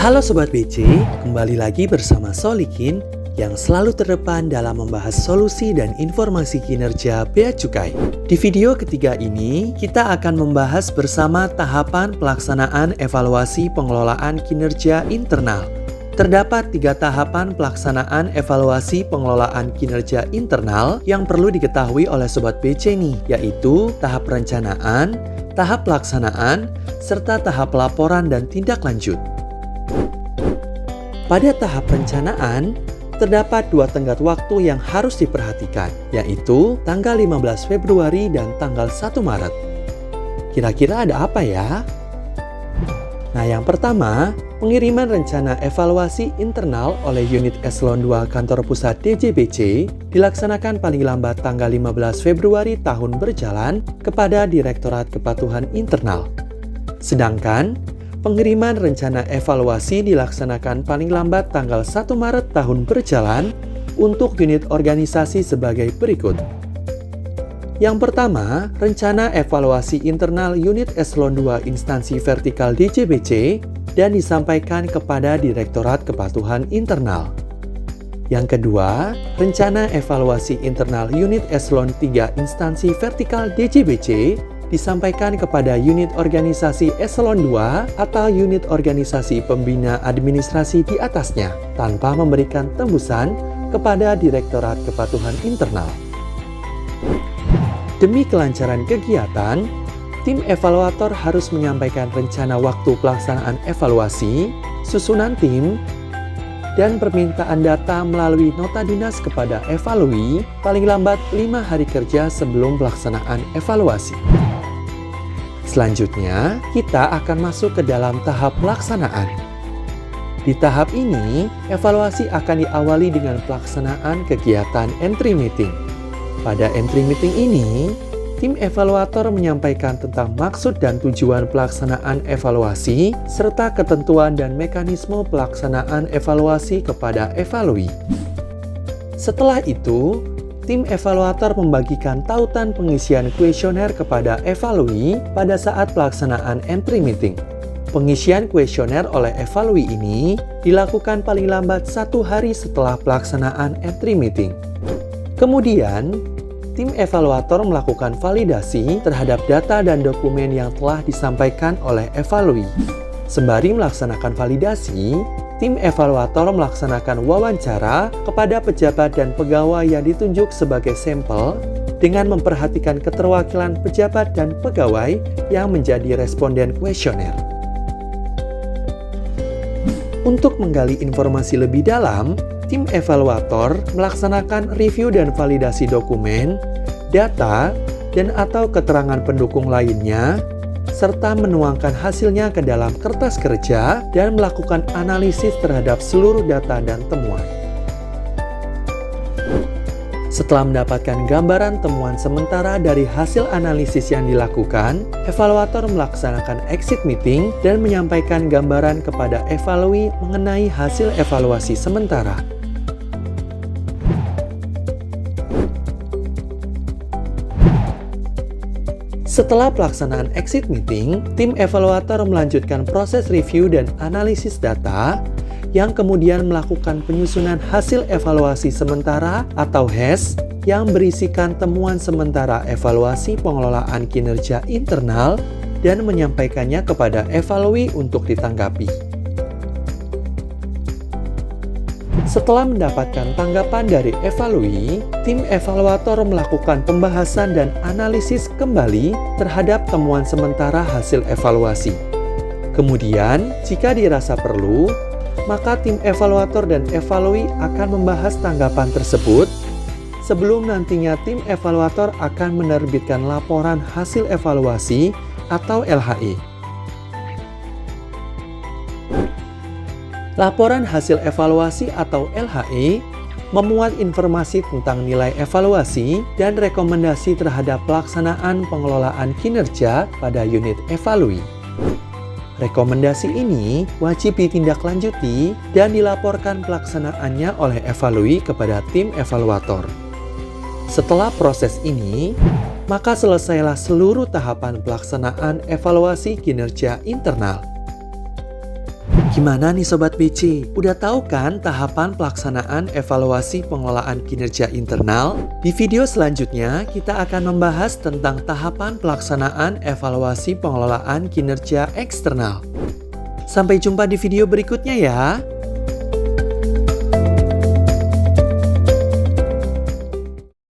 Halo Sobat BC, kembali lagi bersama Solikin yang selalu terdepan dalam membahas solusi dan informasi kinerja Bea Cukai. Di video ketiga ini, kita akan membahas bersama tahapan pelaksanaan evaluasi pengelolaan kinerja internal. Terdapat 3 tahapan pelaksanaan evaluasi pengelolaan kinerja internal yang perlu diketahui oleh Sobat BC nih, yaitu tahap perencanaan, tahap pelaksanaan, serta tahap laporan dan tindak lanjut. Pada tahap perencanaan, terdapat 2 tenggat waktu yang harus diperhatikan, yaitu tanggal 15 Februari dan tanggal 1 Maret. Kira-kira ada apa ya? Nah, yang pertama, pengiriman rencana evaluasi internal oleh unit Eselon 2 Kantor Pusat DJBC dilaksanakan paling lambat tanggal 15 Februari tahun berjalan kepada Direktorat Kepatuhan Internal. Sedangkan, pengiriman rencana evaluasi dilaksanakan paling lambat tanggal 1 Maret tahun berjalan untuk unit organisasi sebagai berikut. Yang pertama, rencana evaluasi internal unit Eselon 2 instansi vertikal DJBC dan disampaikan kepada Direktorat Kepatuhan Internal. Yang kedua, rencana evaluasi internal unit Eselon 3 instansi vertikal DJBC disampaikan kepada unit organisasi Eselon 2 atau unit organisasi pembina administrasi di atasnya, tanpa memberikan tembusan kepada Direktorat Kepatuhan Internal. Demi kelancaran kegiatan, tim evaluator harus menyampaikan rencana waktu pelaksanaan evaluasi, susunan tim, dan permintaan data melalui nota dinas kepada evalui paling lambat 5 hari kerja sebelum pelaksanaan evaluasi. Selanjutnya, kita akan masuk ke dalam tahap pelaksanaan. Di tahap ini, evaluasi akan diawali dengan pelaksanaan kegiatan entry meeting. Pada entry meeting ini, tim evaluator menyampaikan tentang maksud dan tujuan pelaksanaan evaluasi, serta ketentuan dan mekanisme pelaksanaan evaluasi kepada evalui. Setelah itu, tim evaluator membagikan tautan pengisian kuesioner kepada evalui pada saat pelaksanaan entry meeting. Pengisian kuesioner oleh evalui ini dilakukan paling lambat 1 hari setelah pelaksanaan entry meeting. Kemudian, tim evaluator melakukan validasi terhadap data dan dokumen yang telah disampaikan oleh evalui. Sembari melaksanakan validasi, tim evaluator melaksanakan wawancara kepada pejabat dan pegawai yang ditunjuk sebagai sampel dengan memperhatikan keterwakilan pejabat dan pegawai yang menjadi responden kuesioner. Untuk menggali informasi lebih dalam, tim evaluator melaksanakan review dan validasi dokumen, data, dan/atau keterangan pendukung lainnya, serta menuangkan hasilnya ke dalam kertas kerja dan melakukan analisis terhadap seluruh data dan temuan. Setelah mendapatkan gambaran temuan sementara dari hasil analisis yang dilakukan, evaluator melaksanakan exit meeting dan menyampaikan gambaran kepada evalui mengenai hasil evaluasi sementara. Setelah pelaksanaan exit meeting, tim evaluator melanjutkan proses review dan analisis data, yang kemudian melakukan penyusunan hasil evaluasi sementara atau HES yang berisikan temuan sementara evaluasi pengelolaan kinerja internal dan menyampaikannya kepada evalui untuk ditanggapi. Setelah mendapatkan tanggapan dari evalui, tim evaluator melakukan pembahasan dan analisis kembali terhadap temuan sementara hasil evaluasi. Kemudian, jika dirasa perlu, maka tim evaluator dan evalui akan membahas tanggapan tersebut sebelum nantinya tim evaluator akan menerbitkan laporan hasil evaluasi atau LHE. Laporan hasil evaluasi atau LHE memuat informasi tentang nilai evaluasi dan rekomendasi terhadap pelaksanaan pengelolaan kinerja pada unit evalui. Rekomendasi ini wajib ditindaklanjuti dan dilaporkan pelaksanaannya oleh evalui kepada tim evaluator. Setelah proses ini, maka selesailah seluruh tahapan pelaksanaan evaluasi kinerja internal. Gimana nih Sobat BC? Udah tahu kan tahapan pelaksanaan evaluasi pengelolaan kinerja internal? Di video selanjutnya, kita akan membahas tentang tahapan pelaksanaan evaluasi pengelolaan kinerja eksternal. Sampai jumpa di video berikutnya ya.